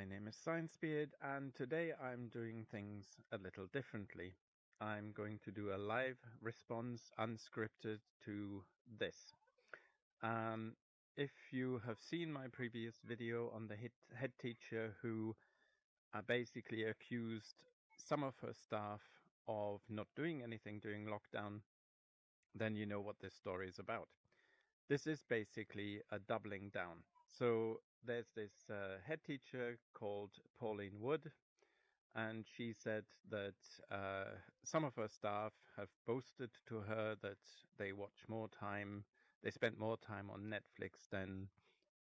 my name is ScienceBeard, and today I'm doing things a little differently. I'm going to do a live response unscripted to this. If you have seen my previous video on the head teacher who basically accused some of her staff of not doing anything during lockdown, then you know what this story is about. This is basically a doubling down. So there's this head teacher called Pauline Wood, and she said that some of her staff have boasted to her that they spent more time on Netflix than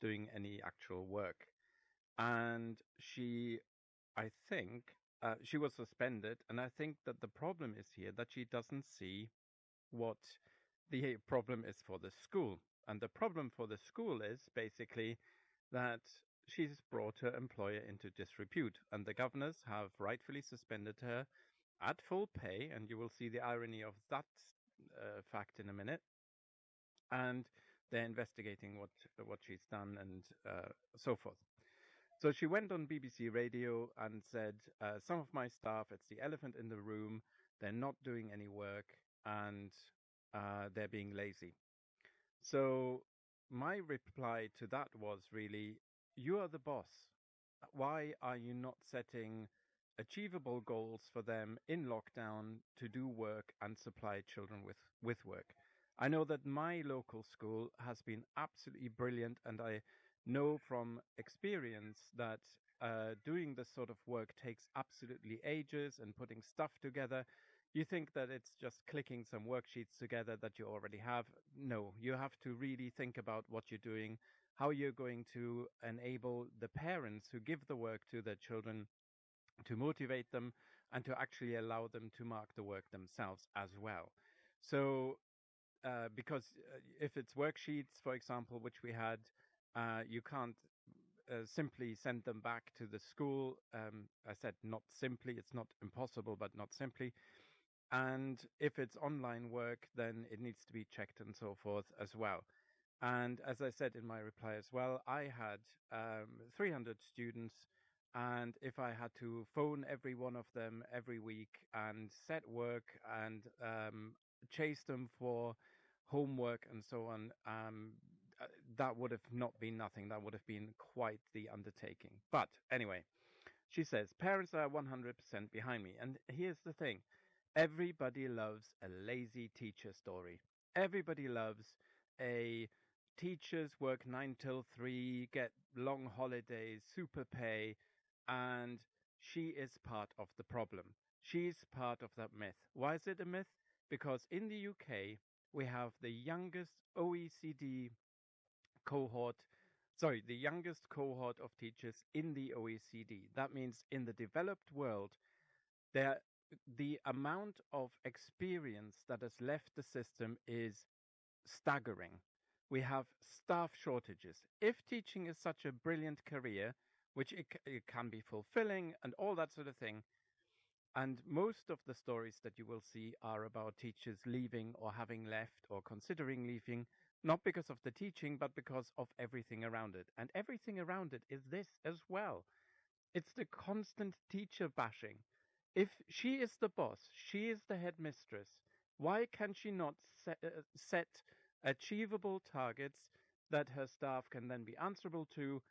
doing any actual work. And I think, she was suspended, and I think that the problem is here that she doesn't see what the problem is for the school. And the problem for the school is basically that she's brought her employer into disrepute, and the governors have rightfully suspended her at full pay, and you will see the irony of that fact in a minute. And they're investigating what she's done and so forth. So she went on BBC Radio and said, some of my staff, it's the elephant in the room, they're not doing any work, and they're being lazy. So my reply to that was really, you are the boss. Why are you not setting achievable goals for them in lockdown to do work and supply children with work? I know that my local school has been absolutely brilliant, and I know from experience that doing this sort of work takes absolutely ages, and putting stuff together. You think that it's just clicking some worksheets together that you already have. No, you have to really think about what you're doing, how you're going to enable the parents who give the work to their children to motivate them and to actually allow them to mark the work themselves as well. So because if it's worksheets, for example, which we had, you can't simply send them back to the school. I said not simply, it's not impossible, but not simply. And if it's online work, then it needs to be checked and so forth as well. And as I said in my reply as well, I had 300 students, and if I had to phone every one of them every week and set work and chase them for homework and so on, that would have not been nothing. That would have been quite the undertaking. But anyway, she says, parents are 100% behind me. And here's the thing. Everybody loves a lazy teacher story. Everybody loves a teachers work 9 till 3, get long holidays, super pay, and she is part of the problem. She's part of that myth. Why is it a myth? Because in the UK, we have the youngest the youngest cohort of teachers in the OECD. That means in the developed world, the amount of experience that has left the system is staggering. We have staff shortages. If teaching is such a brilliant career, which it can be fulfilling and all that sort of thing, and most of the stories that you will see are about teachers leaving or having left or considering leaving, not because of the teaching, but because of everything around it. And everything around it is this as well. It's the constant teacher bashing. If she is the boss, she is the headmistress, why can she not set achievable targets that her staff can then be answerable to,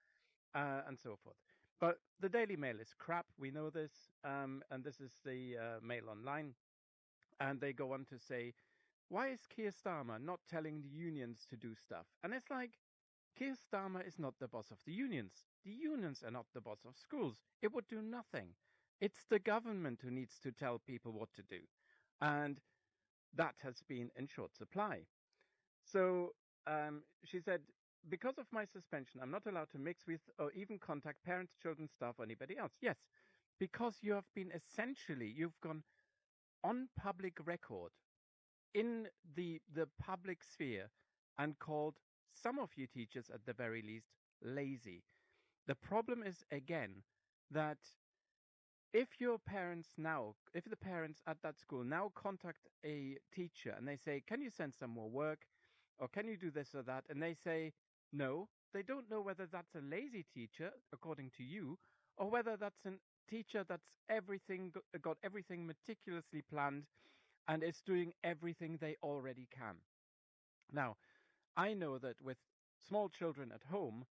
and so forth? But the DailyMail is crap, we know this, and this is the Mail Online, and they go on to say, why is Keir Starmer not telling the unions to do stuff? And it's like, Keir Starmer is not the boss of the unions. The unions are not the boss of schools. It would do nothing. It's the government who needs to tell people what to do. And that has been in short supply. So she said, because of my suspension, I'm not allowed to mix with or even contact parents, children, staff, or anybody else. Yes, because you have been you've gone on public record in the public sphere and called some of you teachers at the very least lazy. The problem is, again, that if the parents at that school now contact a teacher and they say, can you send some more work, or can you do this or that, and they say no, they don't know whether that's a lazy teacher according to you, or whether that's a teacher that's got everything meticulously planned and is doing everything they already can. Now, I know that with small children at home,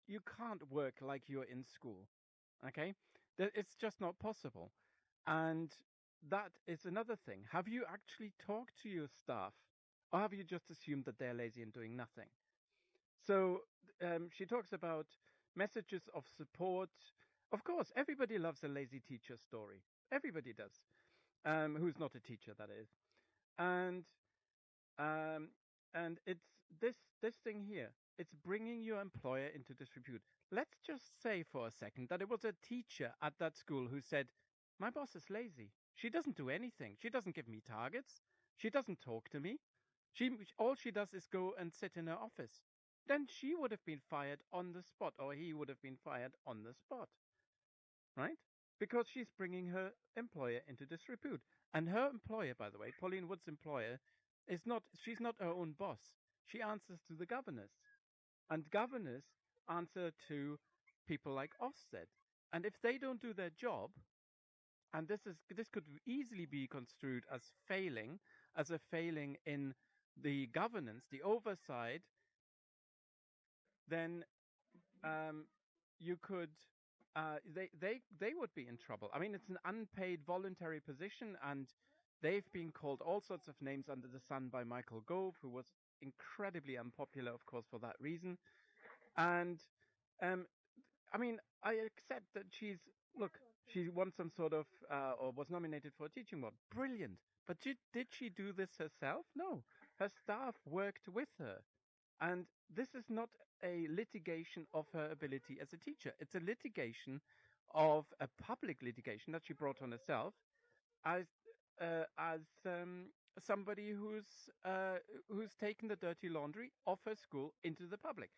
you can't work like you're in school. Okay? It's just not possible. And that is another thing. Have you actually talked to your staff, or have you just assumed that they're lazy and doing nothing? So she talks about messages of support. Of course, everybody loves a lazy teacher story. Everybody does. Who's not a teacher, that is. And um, and it's this thing here. It's bringing your employer into disrepute. Let's just say for a second that it was a teacher at that school who said, "My boss is lazy. She doesn't do anything. She doesn't give me targets. She doesn't talk to me. All she does is go and sit in her office." Then she would have been fired on the spot, or he would have been fired on the spot, right? Because she's bringing her employer into disrepute. And her employer, by the way, Pauline Wood's employer, she's not her own boss. She answers to the governors. And governors answer to people like Ofsted. And if they don't do their job, and this could easily be construed as a failing in the governance, the oversight, then you could they would be in trouble. I mean, it's an unpaid voluntary position, and they've been called all sorts of names under the sun by Michael Gove, who was incredibly unpopular, of course, for that reason. And I mean, I accept that she won some sort of or was nominated for a teaching award. Brilliant. But did she do this herself? No. Her staff worked with her. And this is not a litigation of her ability as a teacher. It's a litigation of a public litigation that she brought on herself as somebody who's taken the dirty laundry of her school into the public.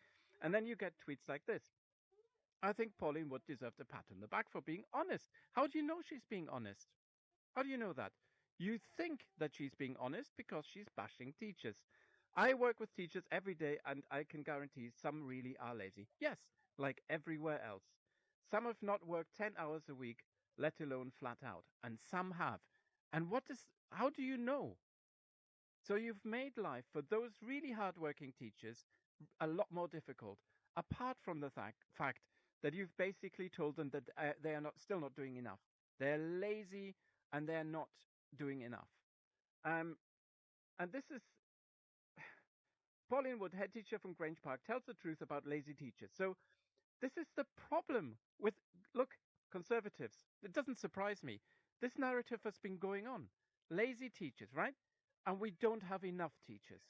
And then you get tweets like this. I think Pauline Wood deserved a pat on the back for being honest. How do you know she's being honest? How do you know that? You think that she's being honest because she's bashing teachers. I work with teachers every day, and I can guarantee some really are lazy. Yes, like everywhere else. Some have not worked 10 hours a week, let alone flat out, and some have. And how do you know? So you've made life for those really hardworking teachers a lot more difficult, apart from the fact that you've basically told them that they are still not doing enough. They're lazy and they're not doing enough. And this is Pauline Wood, head teacher from Grange Park, tells the truth about lazy teachers. So this is the problem with, look, conservatives. It doesn't surprise me. This narrative has been going on. Lazy teachers, right? And we don't have enough teachers.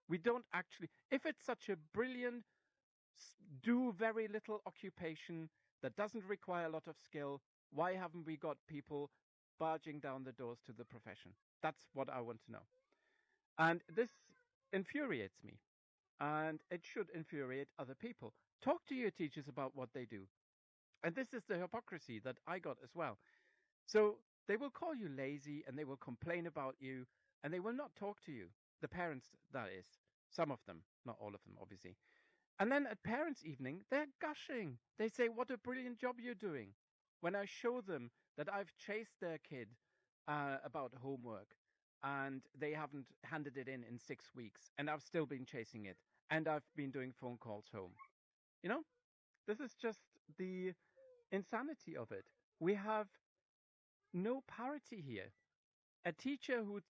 We don't actually, if it's such a brilliant, do very little occupation that doesn't require a lot of skill, why haven't we got people barging down the doors to the profession? That's what I want to know. And this infuriates me, and it should infuriate other people. Talk to your teachers about what they do. And this is the hypocrisy that I got as well. So they will call you lazy, and they will complain about you, and they will not talk to you. The parents, that is. Some of them, not all of them, obviously. And then at parents' evening, they're gushing. They say, what a brilliant job you're doing. When I show them that I've chased their kid about homework, and they haven't handed it in 6 weeks, and I've still been chasing it, and I've been doing phone calls home. You know, this is just the insanity of it. We have no parity here. A teacher who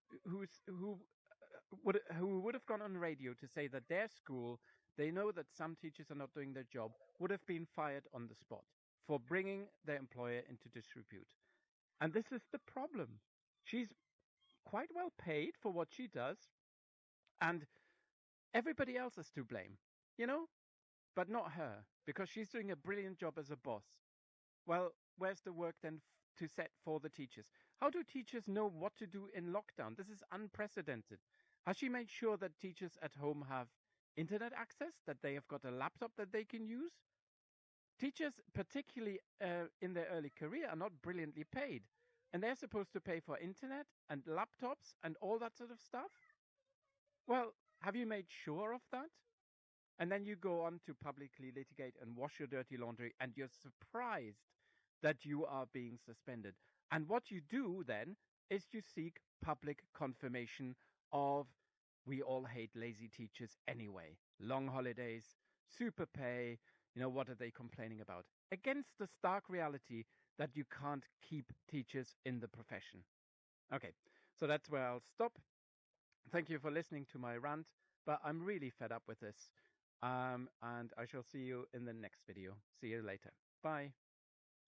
would have gone on radio to say that their school, they know that some teachers are not doing their job, would have been fired on the spot for bringing their employer into disrepute. And this is the problem. She's quite well paid for what she does, and everybody else is to blame, but not her, because she's doing a brilliant job as a boss. Well, where's the work then to set for the teachers? How do teachers know what to do in lockdown? This is unprecedented. Has she made sure that teachers at home have internet access, that they have got a laptop that they can use? Teachers, particularly in their early career, are not brilliantly paid. And they're supposed to pay for internet and laptops and all that sort of stuff? Well, have you made sure of that? And then you go on to publicly litigate and wash your dirty laundry, and you're surprised that you are being suspended. And what you do then is you seek public confirmation of we all hate lazy teachers anyway. Long holidays, super pay, what are they complaining about? Against the stark reality that you can't keep teachers in the profession. Okay, so that's where I'll stop. Thank you for listening to my rant, but I'm really fed up with this. And I shall see you in the next video. See you later. Bye.